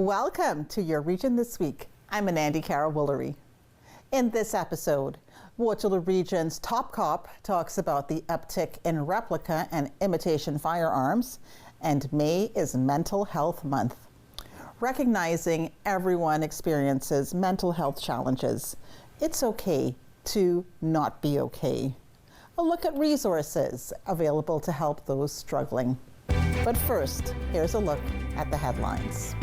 Welcome to Your Region This Week. I'm Anandi Carol-Woolery. In this episode, Waterloo Region's top cop talks about the uptick in replica and imitation firearms, and May is Mental Health Month. Recognizing everyone experiences mental health challenges, it's okay to not be okay. A look at resources available to help those struggling. But first, here's a look at the headlines.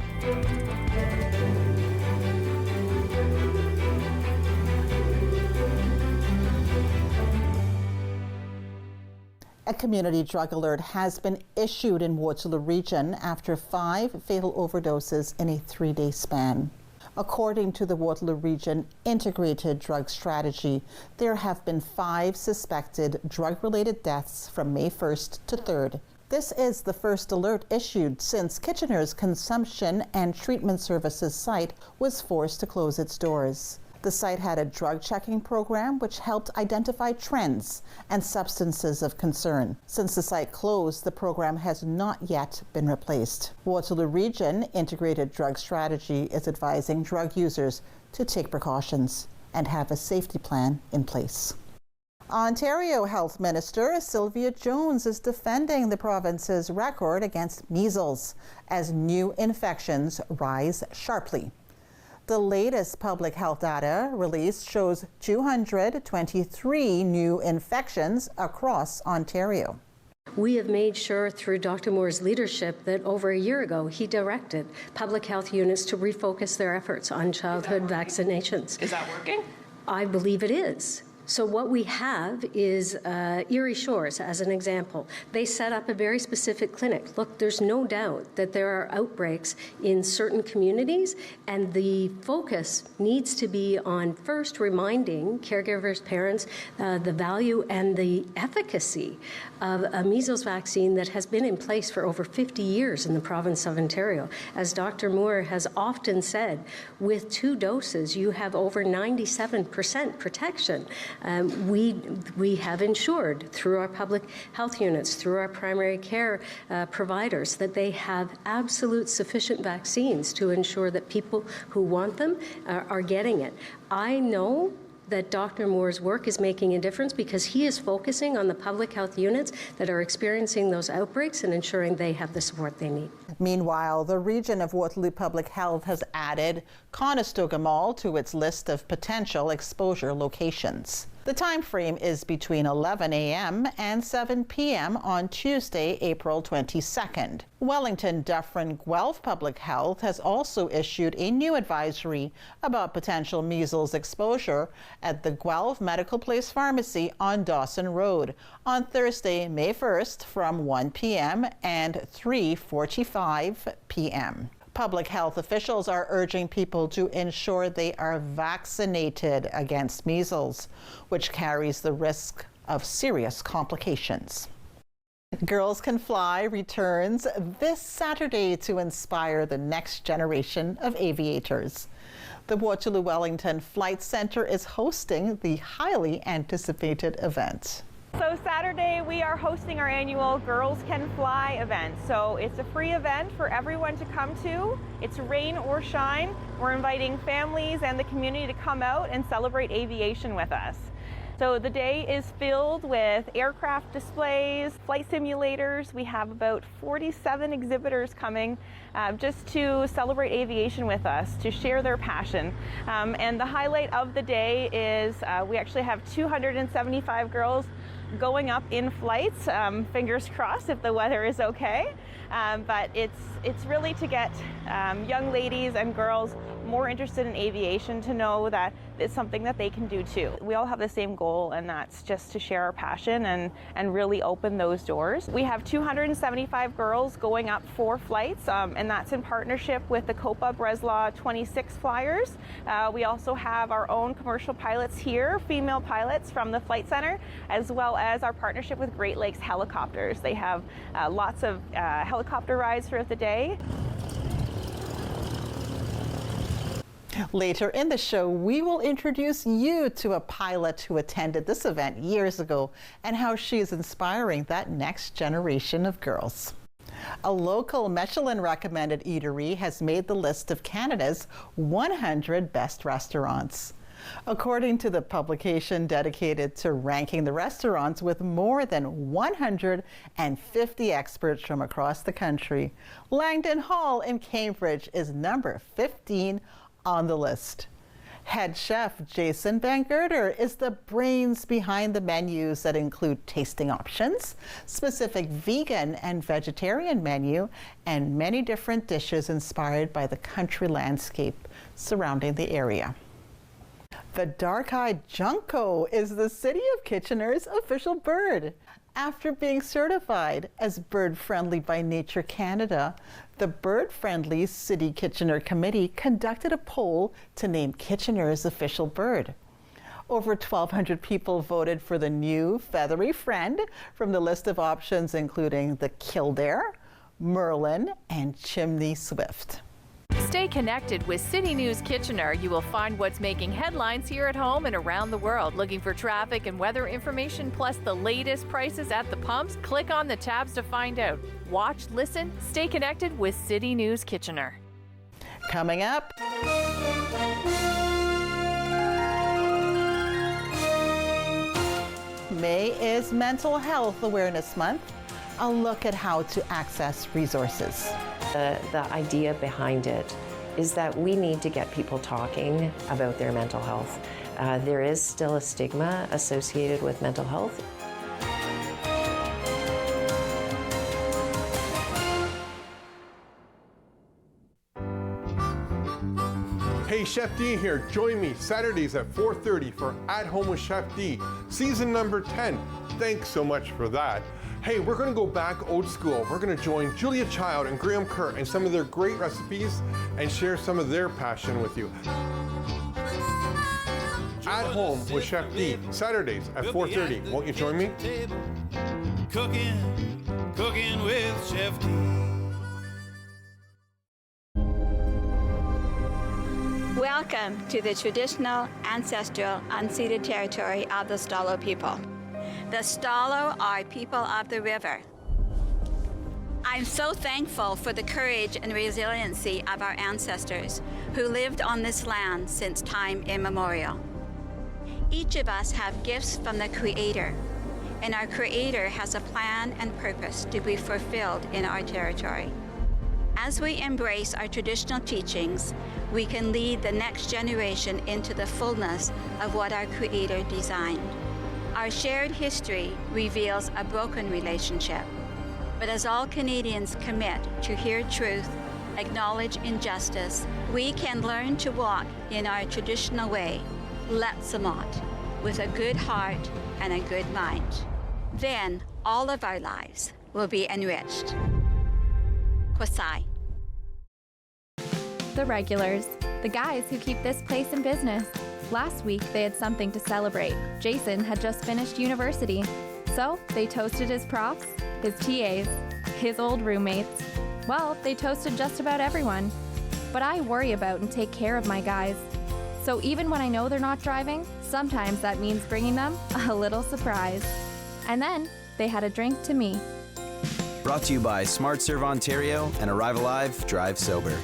A community drug alert has been issued in Waterloo Region after 5 fatal overdoses in a 3-day span. According to the Waterloo Region Integrated Drug Strategy, there have been 5 suspected drug-related deaths from May 1st to 3rd. This is the first alert issued since Kitchener's Consumption and Treatment Services site was forced to close its doors. The site had a drug checking program which helped identify trends and substances of concern. Since the site closed, the program has not yet been replaced. Waterloo Region Integrated Drug Strategy is advising drug users to take precautions and have a safety plan in place. Ontario Health Minister Sylvia Jones is defending the province's record against measles as new infections rise sharply. The latest public health data released shows 223 new infections across Ontario. We have made sure through Dr. Moore's leadership that over a year ago he directed public health units to refocus their efforts on childhood vaccinations. Is that working? I believe it is. So what we have is Erie Shores, as an example. They set up a very specific clinic. Look, there's no doubt that there are outbreaks in certain communities, and the focus needs to be on first reminding caregivers, parents, the value and the efficacy of a measles vaccine that has been in place for over 50 years in the province of Ontario. As Dr. Moore has often said, with 2 doses, you have over 97% protection. We have ensured through our public health units, through our primary care providers, that they have absolute sufficient vaccines to ensure that people who want them are getting it. I know that Dr. Moore's work is making a difference because he is focusing on the public health units that are experiencing those outbreaks and ensuring they have the support they need. Meanwhile, the region of Waterloo Public Health has added Conestoga Mall to its list of potential exposure locations. The time frame is between 11 a.m. and 7 p.m. on Tuesday, April 22nd. Wellington Dufferin Guelph Public Health has also issued a new advisory about potential measles exposure at the Guelph Medical Place Pharmacy on Dawson Road on Thursday, May 1st from 1 p.m. and 3:45 p.m. Public health officials are urging people to ensure they are vaccinated against measles, which carries the risk of serious complications. Girls Can Fly returns this Saturday to inspire the next generation of aviators. The Waterloo Wellington Flight Centre is hosting the highly anticipated event. So Saturday we are hosting our annual Girls Can Fly event. So it's a free event for everyone to come to. It's rain or shine. We're inviting families and the community to come out and celebrate aviation with us. So the day is filled with aircraft displays, flight simulators. We have about 47 exhibitors coming just to celebrate aviation with us, to share their passion. And the highlight of the day is we actually have 275 girls going up in flights, fingers crossed if the weather is okay. But it's really to get young ladies and girls more interested in aviation to know that it's something that they can do too. We all have the same goal, and that's just to share our passion and really open those doors. We have 275 girls going up 4 flights, and that's in partnership with the Copa Breslau 26 Flyers. We also have our own commercial pilots here, female pilots from the Flight Center, as well as our partnership with Great Lakes Helicopters. They have lots of helicopter rides throughout the day. Later in the show, we will introduce you to a pilot who attended this event years ago and how she is inspiring that next generation of girls. A local Michelin-recommended eatery has made the list of Canada's 100 best restaurants. According to the publication dedicated to ranking the restaurants with more than 150 experts from across the country, Langdon Hall in Cambridge is number 15 on the list. Head chef Jason Van Gerder is the brains behind the menus that include tasting options, specific vegan and vegetarian menu, and many different dishes inspired by the country landscape surrounding the area. The dark-eyed junco is the City of Kitchener's official bird. After being certified as bird-friendly by Nature Canada, the bird-friendly City Kitchener Committee conducted a poll to name Kitchener's official bird. Over 1,200 people voted for the new feathery friend from the list of options including the killdeer, merlin, and chimney swift. Stay connected with City News Kitchener. You will find what's making headlines here at home and around the world. Looking for traffic and weather information, plus the latest prices at the pumps? Click on the tabs to find out. Watch, listen, stay connected with City News Kitchener. Coming up, May is Mental Health Awareness Month. A look at how to access resources. The idea behind it is that we need to get people talking about their mental health. There is still a stigma associated with mental health. Hey, Chef D here. Join me Saturdays at 4:30 for At Home with Chef D, season number 10. Thanks so much for that. Hey, we're gonna go back old school. We're gonna join Julia Child and Graham Kerr and some of their great recipes and share some of their passion with you. At Home with Chef D, Saturdays at 4:30. Won't you join me? Cooking with Chef D. Welcome to the traditional, ancestral, unceded territory of the Stalo people. The Stalo are people of the river. I'm so thankful for the courage and resiliency of our ancestors who lived on this land since time immemorial. Each of us have gifts from the Creator, and our Creator has a plan and purpose to be fulfilled in our territory. As we embrace our traditional teachings, we can lead the next generation into the fullness of what our Creator designed. Our shared history reveals a broken relationship, but as all Canadians commit to hear truth, acknowledge injustice, we can learn to walk in our traditional way, Letsamot, with a good heart and a good mind. Then all of our lives will be enriched. Kwasai. The regulars, the guys who keep this place in business. Last week, they had something to celebrate. Jason had just finished university. So they toasted his profs, his TAs, his old roommates. Well, they toasted just about everyone. But I worry about and take care of my guys. So even when I know they're not driving, sometimes that means bringing them a little surprise. And then they had a drink to me. Brought to you by Smart Serve Ontario and Arrive Alive, Drive Sober.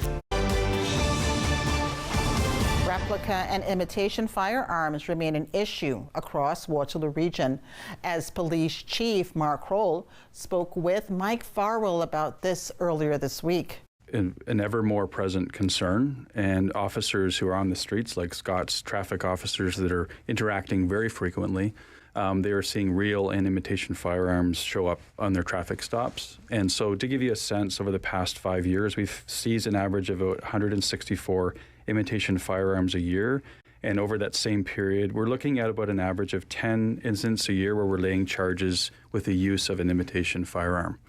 Replica and imitation firearms remain an issue across Waterloo Region, as Police Chief Mark Kroll spoke with Mike Farwell about this earlier this week. An ever more present concern, and officers who are on the streets, like Scott's traffic officers that are interacting very frequently, they are seeing real and imitation firearms show up on their traffic stops. And so to give you a sense, over the past 5 years, we've seized an average of about 164 imitation firearms a year. And over that same period, we're looking at about an average of 10 incidents a year where we're laying charges with the use of an imitation firearm.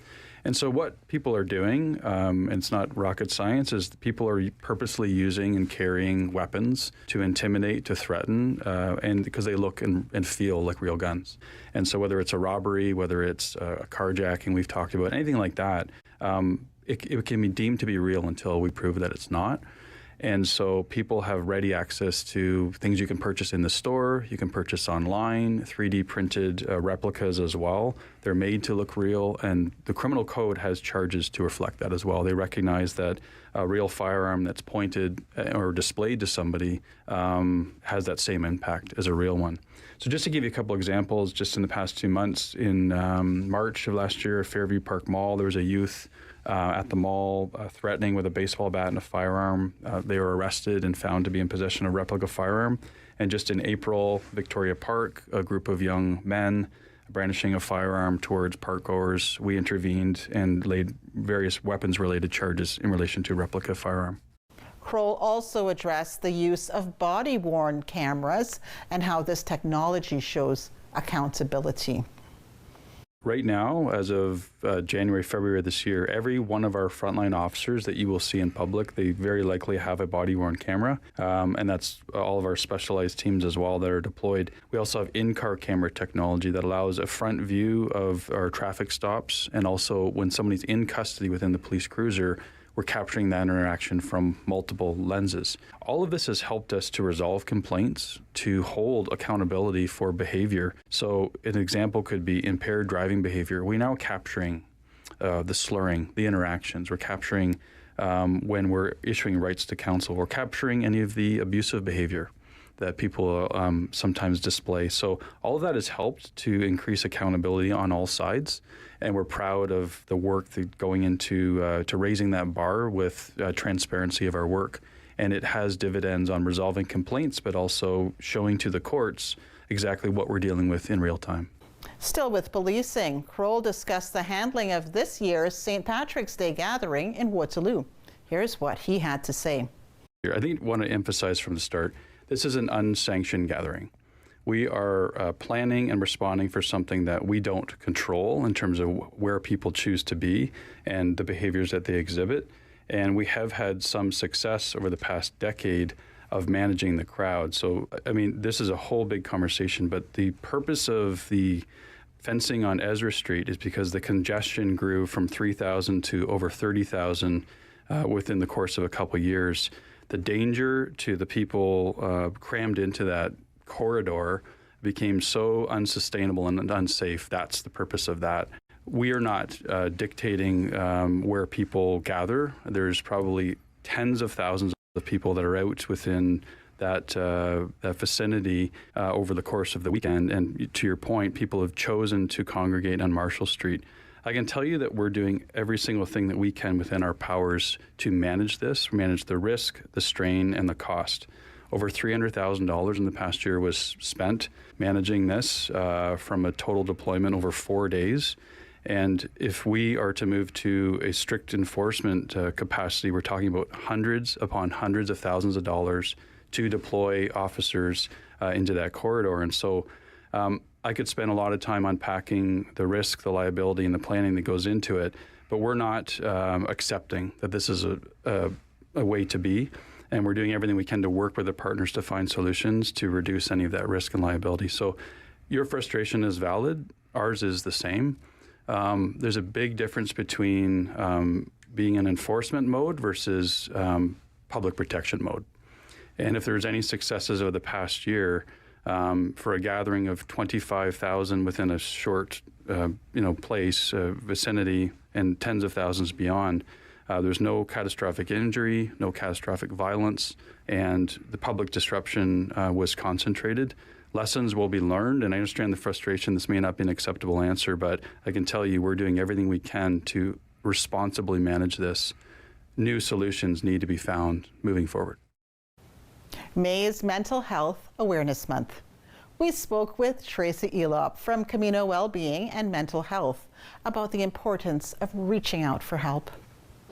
And so what people are doing, and it's not rocket science, is people are purposely using and carrying weapons to intimidate, to threaten, and because they look and feel like real guns. And so whether it's a robbery, whether it's a carjacking we've talked about, anything like that, it can be deemed to be real until we prove that it's not. And so people have ready access to things you can purchase in the store, you can purchase online, 3D printed replicas as well. They're made to look real, and the criminal code has charges to reflect that as well. They recognize that a real firearm that's pointed or displayed to somebody has that same impact as a real one. So just to give you a couple examples, just in the past 2 months, in March of last year at Fairview Park Mall, there was a youth at the mall threatening with a baseball bat and a firearm. They were arrested and found to be in possession of a replica firearm. And just in April, Victoria Park, a group of young men brandishing a firearm towards parkgoers, we intervened and laid various weapons-related charges in relation to a replica firearm. Kroll also addressed the use of body-worn cameras and how this technology shows accountability. Right now, as of January, February of this year, every one of our frontline officers that you will see in public, they very likely have a body-worn camera, and that's all of our specialized teams as well that are deployed. We also have in-car camera technology that allows a front view of our traffic stops, and also when somebody's in custody within the police cruiser, we're capturing that interaction from multiple lenses. All of this has helped us to resolve complaints, to hold accountability for behavior. So an example could be impaired driving behavior. We're now capturing the slurring, the interactions. We're capturing when we're issuing rights to counsel. We're capturing any of the abusive behavior that people sometimes display. So all of that has helped to increase accountability on all sides, and we're proud of the work that going into to raising that bar with transparency of our work. And it has dividends on resolving complaints, but also showing to the courts exactly what we're dealing with in real time. Still with policing, Kroll discussed the handling of this year's St. Patrick's Day gathering in Waterloo. Here's what he had to say. I think I want to emphasize from the start, this is an unsanctioned gathering. We are planning and responding for something that we don't control in terms of where people choose to be and the behaviors that they exhibit. And we have had some success over the past decade of managing the crowd. So, I mean, this is a whole big conversation, but the purpose of the fencing on Ezra Street is because the congestion grew from 3,000 to over 30,000 within the course of a couple years. The danger to the people crammed into that corridor became so unsustainable and unsafe. That's the purpose of that. We are not dictating where people gather. There's probably tens of thousands of people that are out within that vicinity over the course of the weekend. And to your point, people have chosen to congregate on Marshall Street. I can tell you that we're doing every single thing that we can within our powers to manage this, manage the risk, the strain, and the cost. Over $300,000 in the past year was spent managing this from a total deployment over 4 days. And if we are to move to a strict enforcement capacity, we're talking about hundreds upon hundreds of thousands of dollars to deploy officers into that corridor. And so I could spend a lot of time unpacking the risk, the liability, and the planning that goes into it, but we're not accepting that this is a way to be, and we're doing everything we can to work with the partners to find solutions to reduce any of that risk and liability. So your frustration is valid. Ours is the same. There's a big difference between being in enforcement mode versus public protection mode. And if there's any successes over the past year, for a gathering of 25,000 within a short, place, vicinity, and tens of thousands beyond, there's no catastrophic injury, no catastrophic violence, and the public disruption was concentrated. Lessons will be learned, and I understand the frustration. This may not be an acceptable answer, but I can tell you we're doing everything we can to responsibly manage this. New solutions need to be found moving forward. May is Mental Health Awareness Month. We spoke with Tracy Elop from Camino Wellbeing and Mental Health about the importance of reaching out for help.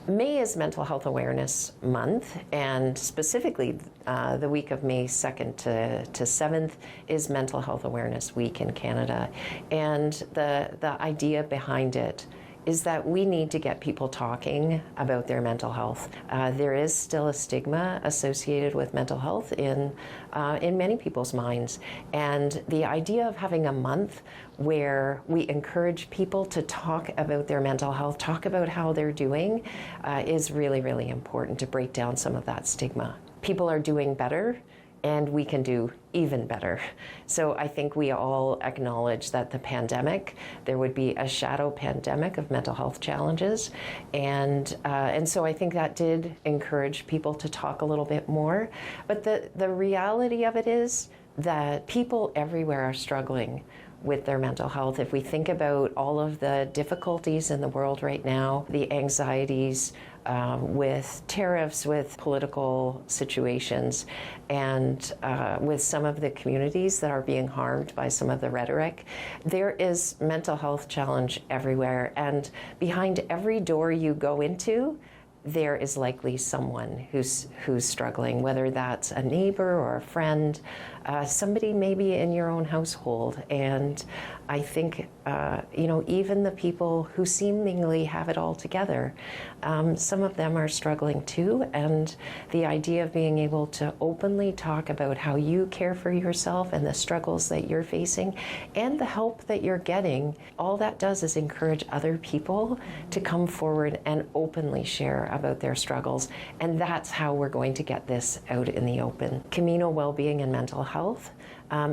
May is Mental Health Awareness Month, and specifically the week of May 2nd to 7th is Mental Health Awareness Week in Canada. And the idea behind it is that we need to get people talking about their mental health. There is still a stigma associated with mental health in many people's minds. And the idea of having a month where we encourage people to talk about their mental health, talk about how they're doing, is really, really important to break down some of that stigma. People are doing better, and we can do even better. So I think we all acknowledge that the pandemic, there would be a shadow pandemic of mental health challenges. And so I think that did encourage people to talk a little bit more. But the reality of it is that people everywhere are struggling with their mental health. If we think about all of the difficulties in the world right now, the anxieties, with tariffs, with political situations, and with some of the communities that are being harmed by some of the rhetoric, there is mental health challenge everywhere. And behind every door you go into, there is likely someone who's struggling, whether that's a neighbor or a friend, somebody maybe in your own household. And I think, even the people who seemingly have it all together, some of them are struggling too. And the idea of being able to openly talk about how you care for yourself and the struggles that you're facing and the help that you're getting, all that does is encourage other people to come forward and openly share about their struggles. And that's how we're going to get this out in the open. Communal well-being and mental health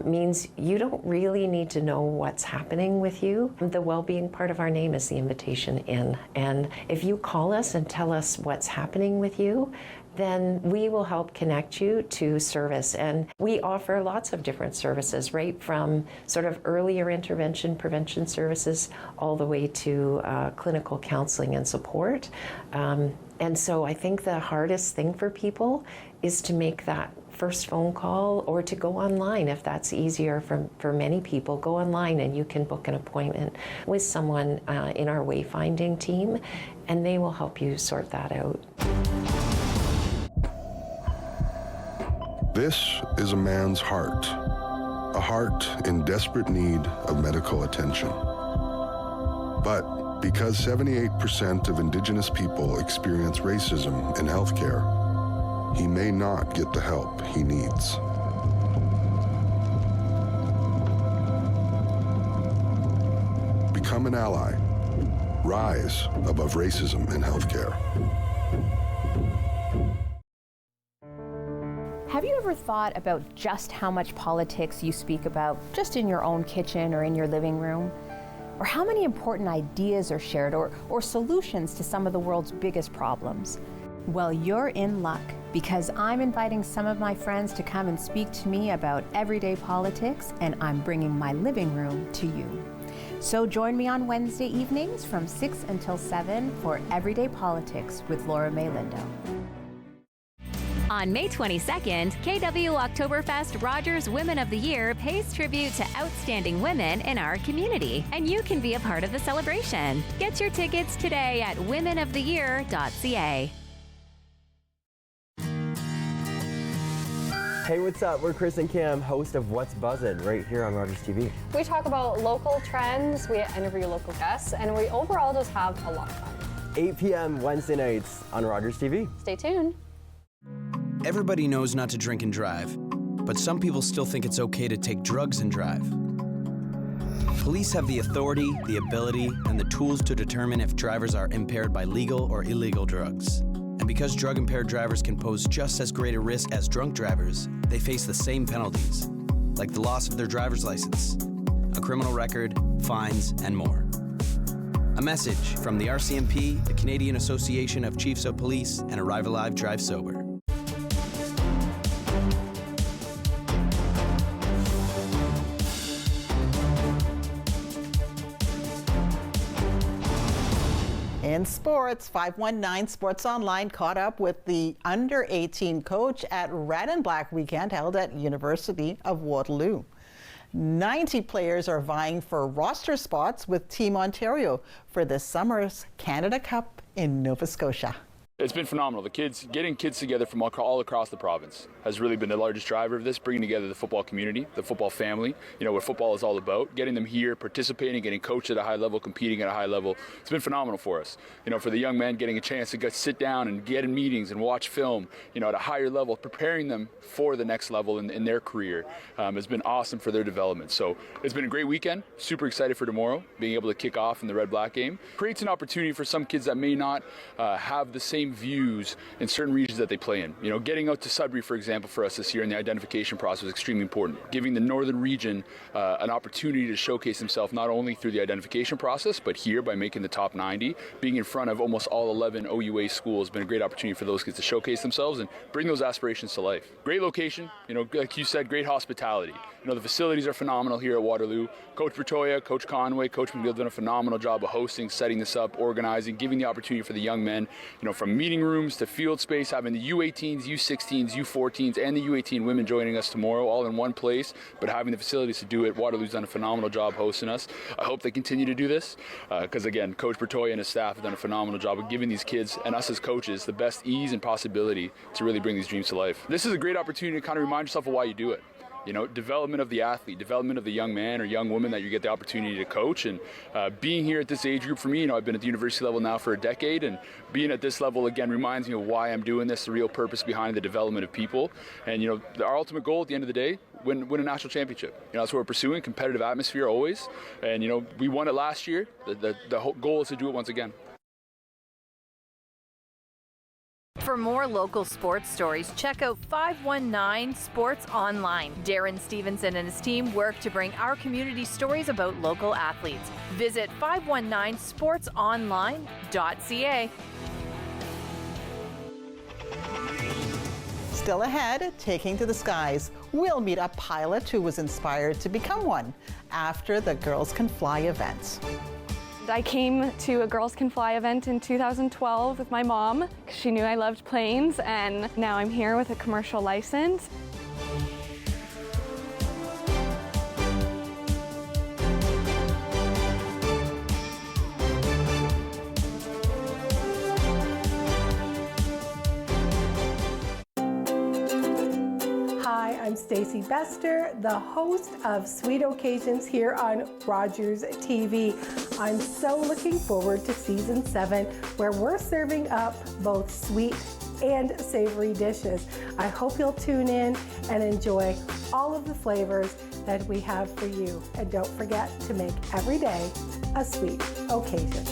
means you don't really need to know what's happening with you. The well-being part of our name is the invitation in. And if you call us and tell us what's happening with you, then we will help connect you to service. And we offer lots of different services, right from sort of earlier intervention, prevention services, all the way to clinical counseling and support. And so I think the hardest thing for people is to make that first phone call or to go online if that's easier for many people. Go online and you can book an appointment with someone in our wayfinding team, and they will help you sort that out. This is a man's heart, a heart in desperate need of medical attention. But because 78% of Indigenous people experience racism in healthcare, he may not get the help he needs. Become an ally. Rise above racism in healthcare. Have you ever thought about just how much politics you speak about just in your own kitchen or in your living room? Or how many important ideas are shared or solutions to some of the world's biggest problems? Well, you're in luck, because I'm inviting some of my friends to come and speak to me about everyday politics, and I'm bringing my living room to you. So join me on Wednesday evenings from 6 until 7 for Everyday Politics with Laura May Lindo. On May 22nd, KW Oktoberfest Rogers Women of the Year pays tribute to outstanding women in our community, and you can be a part of the celebration. Get your tickets today at womenoftheyear.ca. Hey, what's up? We're Chris and Kim, host of What's Buzzin' right here on Rogers TV. We talk about local trends, we interview local guests, and we overall just have a lot of fun. 8 p.m. Wednesday nights on Rogers TV. Stay tuned. Everybody knows not to drink and drive, but some people still think it's okay to take drugs and drive. Police have the authority, the ability, and the tools to determine if drivers are impaired by legal or illegal drugs. And because drug-impaired drivers can pose just as great a risk as drunk drivers, they face the same penalties, like the loss of their driver's license, a criminal record, fines, and more. A message from the RCMP, the Canadian Association of Chiefs of Police, and Arrive Alive, Drive Sober. In sports, 519 Sports Online caught up with the under-18 coach at Red and Black weekend held at University of Waterloo. 90 players are vying for roster spots with Team Ontario for this summer's Canada Cup in Nova Scotia. It's been phenomenal. Getting kids together from all across the province has really been the largest driver of this, bringing together the football community, the football family, what football is all about, getting them here, participating, getting coached at a high level, competing at a high level. It's been phenomenal for us. For the young men, getting a chance to sit down and get in meetings and watch film, at a higher level, preparing them for the next level in their career has been awesome for their development. So it's been a great weekend. Super excited for tomorrow, being able to kick off in the Red-Black game. Creates an opportunity for some kids that may not have the same views in certain regions that they play in. Getting out to Sudbury, for example, for us this year in the identification process was extremely important. Giving the northern region an opportunity to showcase themselves not only through the identification process, but here by making the top 90, being in front of almost all 11 OUA schools has been a great opportunity for those kids to showcase themselves and bring those aspirations to life. Great location, like you said, great hospitality. The facilities are phenomenal here at Waterloo. Coach Bertoya, Coach Conway, Coach McGill have done a phenomenal job of hosting, setting this up, organizing, giving the opportunity for the young men, from meeting rooms to field space, having the U18s, U16s, U14s, and the U18 women joining us tomorrow, all in one place, but having the facilities to do it. Waterloo's done a phenomenal job hosting us. I hope they continue to do this, because again, Coach Bertoya and his staff have done a phenomenal job of giving these kids and us as coaches the best ease and possibility to really bring these dreams to life. This is a great opportunity to kind of remind yourself of why you do it. Development of the athlete, development of the young man or young woman that you get the opportunity to coach. And being here at this age group for me, I've been at the university level now for a decade, and being at this level again reminds me of why I'm doing this, the real purpose behind the development of people. And our ultimate goal at the end of the day, win a national championship. That's what we're pursuing, competitive atmosphere always. And we won it last year. The whole goal is to do it once again. For more local sports stories, check out 519 Sports Online. Darren Stevenson and his team work to bring our community stories about local athletes. Visit 519sportsonline.ca. Still ahead, taking to the skies, we'll meet a pilot who was inspired to become one after the Girls Can Fly event. I came to a Girls Can Fly event in 2012 with my mom because she knew I loved planes, and now I'm here with a commercial license. Hi, I'm Stacey Bester, the host of Sweet Occasions here on Rogers TV. I'm so looking forward to season 7, where we're serving up both sweet and savory dishes. I hope you'll tune in and enjoy all of the flavors that we have for you. And don't forget to make every day a sweet occasion.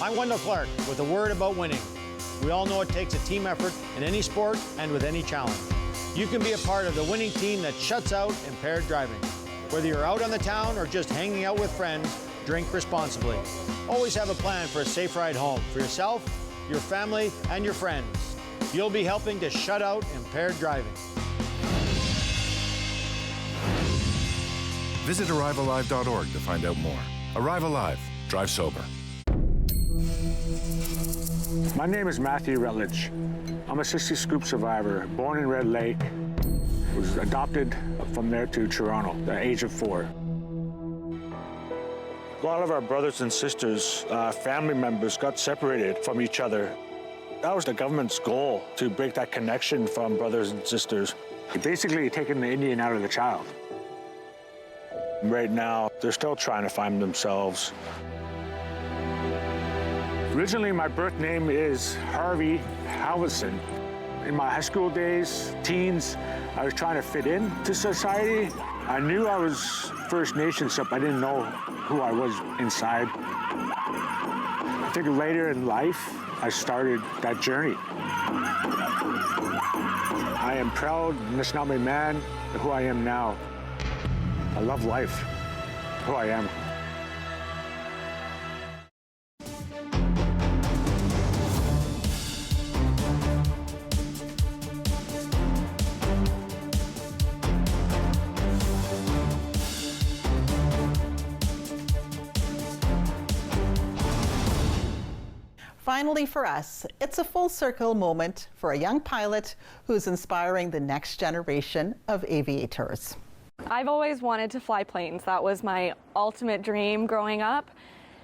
I'm Wendell Clark with a word about winning. We all know it takes a team effort in any sport and with any challenge. You can be a part of the winning team that shuts out impaired driving. Whether you're out on the town or just hanging out with friends, drink responsibly. Always have a plan for a safe ride home for yourself, your family, and your friends. You'll be helping to shut out impaired driving. Visit ArriveAlive.org to find out more. Arrive Alive. Drive sober. My name is Matthew Rutledge. I'm a 60 Scoop survivor, born in Red Lake. Was adopted from there to Toronto at the age of 4. A lot of our brothers and sisters, family members got separated from each other. That was the government's goal, to break that connection from brothers and sisters. Basically taking the Indian out of the child. Right now, they're still trying to find themselves. Originally, my birth name is Harvey Halverson. In my high school days, teens, I was trying to fit into society. I knew I was First Nations, but I didn't know who I was inside. I think later in life, I started that journey. I am proud, Anishinaabe man, who I am now. I love life, who I am. Finally for us, it's a full circle moment for a young pilot who's inspiring the next generation of aviators. I've always wanted to fly planes. That was my ultimate dream growing up.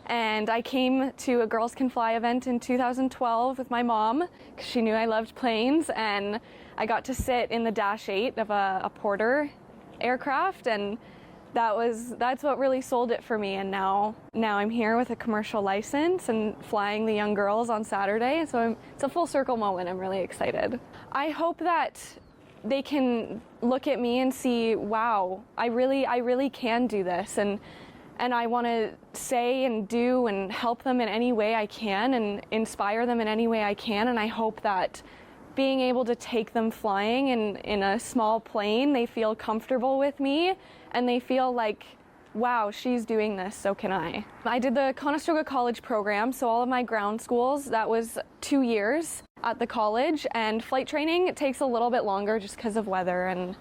And I came to a Girls Can Fly event in 2012 with my mom because she knew I loved planes, and I got to sit in the Dash 8 of a Porter aircraft, and that's what really sold it for me. And now I'm here with a commercial license and flying the young girls on Saturday, so it's a full circle moment. I'm really excited. I hope that they can look at me and see, wow, I really can do this, and I want to say and do and help them in any way I can and inspire them in any way I can. And I hope that being able to take them flying in a small plane, they feel comfortable with me and they feel like, wow, she's doing this, so can I. I did the Conestoga College program, so all of my ground schools, that was 2 years at the college, and flight training, it takes a little bit longer just because of weather and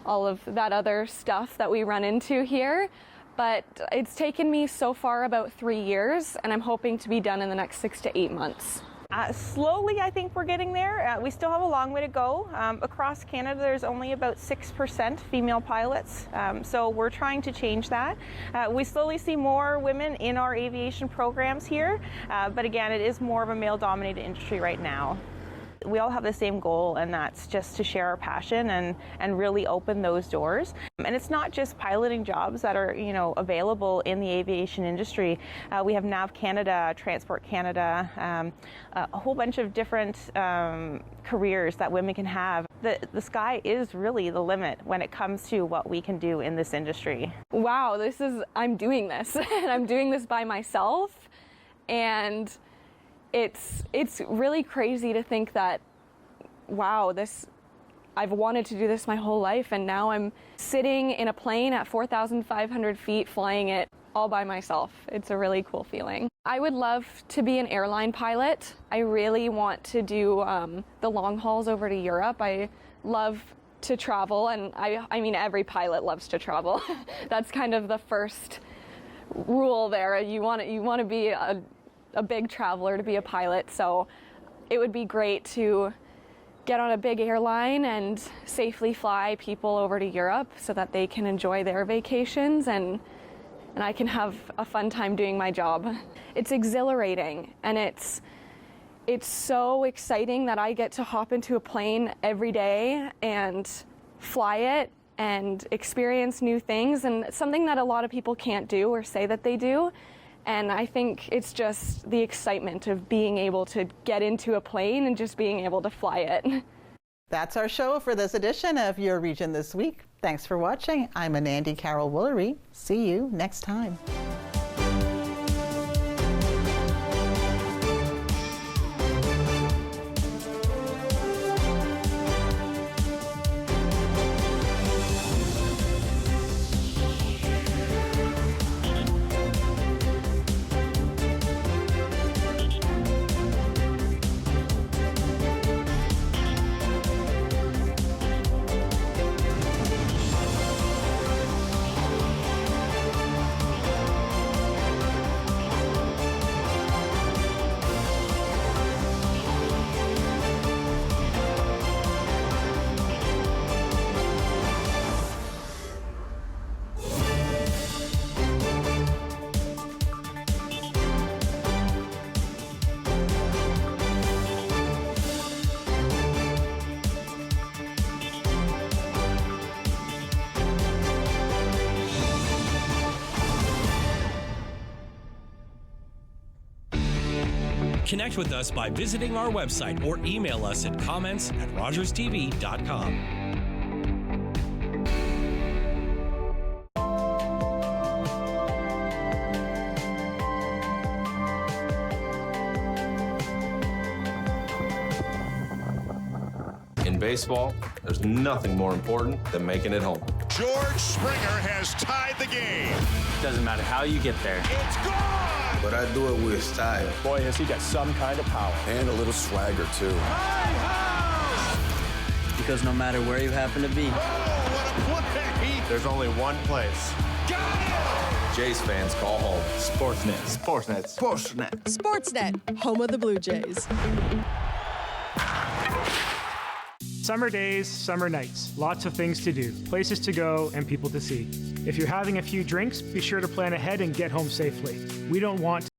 all of that other stuff that we run into here. But it's taken me so far about 3 years, and I'm hoping to be done in the next 6 to 8 months. Slowly, I think we're getting there. We still have a long way to go. Across Canada, there's only about 6% female pilots, so we're trying to change that. We slowly see more women in our aviation programs here, but again, it is more of a male-dominated industry right now. We all have the same goal, and that's just to share our passion and really open those doors. And it's not just piloting jobs that are, available in the aviation industry. We have NAV Canada, Transport Canada, a whole bunch of different careers that women can have. The sky is really the limit when it comes to what we can do in this industry. Wow, I'm doing this, and I'm doing this by myself, and it's really crazy to think that, wow, I've wanted to do this my whole life, and now I'm sitting in a plane at 4,500 feet flying it all by myself. It's a really cool feeling. I would love to be an airline pilot. I really want to do the long hauls over to Europe. I love to travel, and I mean every pilot loves to travel. That's kind of the first rule there. You want to be a big traveler to be a pilot, so it would be great to get on a big airline and safely fly people over to Europe so that they can enjoy their vacations and I can have a fun time doing my job. It's exhilarating, and it's so exciting that I get to hop into a plane every day and fly it and experience new things, and something that a lot of people can't do or say that they do. And I think it's just the excitement of being able to get into a plane and just being able to fly it. That's our show for this edition of Your Region This Week. Thanks for watching. I'm Anandi Carroll Woolery. See you next time. Connect with us by visiting our website or email us at comments@rogerstv.com. In baseball, there's nothing more important than making it home. George Springer has tied the game. Doesn't matter how you get there. It's gone! But I do it with style. Boy, has he got some kind of power. And a little swagger, too. Because no matter where you happen to be, what a play! There's only one place. Got it! Jays fans call home. Sportsnet. Sportsnet. Sportsnet. Sportsnet, home of the Blue Jays. Summer days, summer nights, lots of things to do, places to go, and people to see. If you're having a few drinks, be sure to plan ahead and get home safely. We don't want